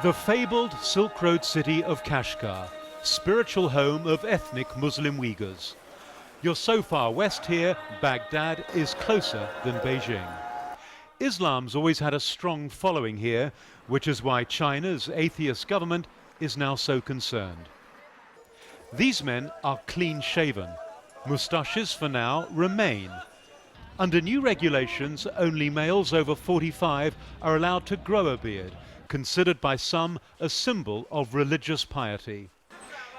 The fabled Silk Road city of Kashgar, spiritual home of ethnic Muslim Uighurs. You're so far west here, Baghdad is closer than Beijing. Islam's always had a strong following here, which is why China's atheist government is now so concerned. These men are clean-shaven. Moustaches for now remain. Under new regulations, only males over 45 are allowed to grow a beard, considered by some a symbol of religious piety.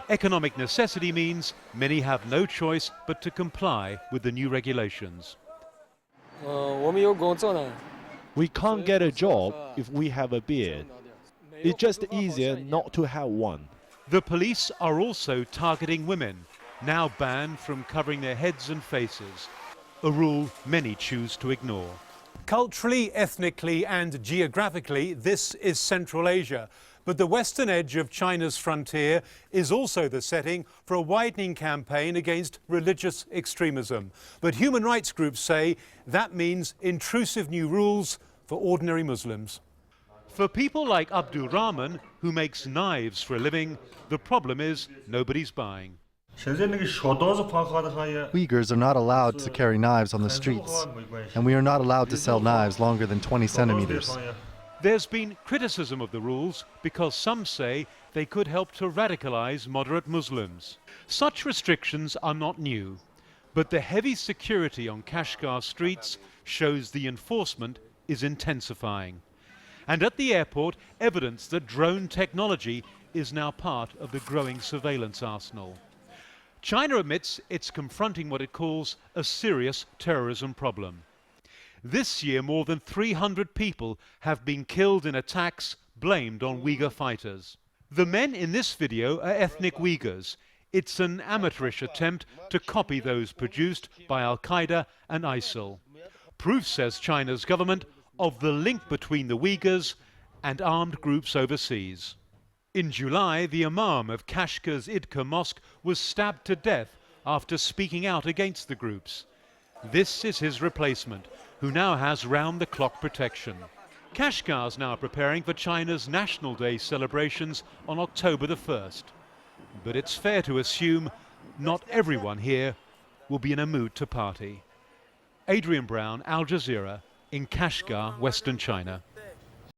Economic necessity means many have no choice but to comply with the new regulations. We can't get a job if we have a beard. It's just easier not to have one. The police are also targeting women, now banned from covering their heads and faces, a rule many choose to ignore. Culturally, ethnically and geographically, this is Central Asia. But the western edge of China's frontier is also the setting for a widening campaign against religious extremism. But human rights groups say that means intrusive new rules for ordinary Muslims. For people like Abdul Rahman, who makes knives for a living, the problem is nobody's buying. Uyghurs are not allowed to carry knives on the streets, and we are not allowed to sell knives longer than 20 centimeters. There's been criticism of the rules because some say they could help to radicalize moderate Muslims. Such restrictions are not new, but the heavy security on Kashgar streets shows the enforcement is intensifying. And at the airport, evidence that drone technology is now part of the growing surveillance arsenal. China admits it's confronting what it calls a serious terrorism problem. This year, more than 300 people have been killed in attacks blamed on Uyghur fighters. The men in this video are ethnic Uyghurs. It's an amateurish attempt to copy those produced by Al-Qaeda and ISIL. Proof, says China's government, of the link between the Uyghurs and armed groups overseas. In July, the imam of Kashgar's Idka mosque was stabbed to death after speaking out against the groups. This is his replacement, who now has round-the-clock protection. Kashgar's now preparing for China's National Day celebrations on October the 1st. But it's fair to assume not everyone here will be in a mood to party. Adrian Brown, Al Jazeera, in Kashgar, Western China.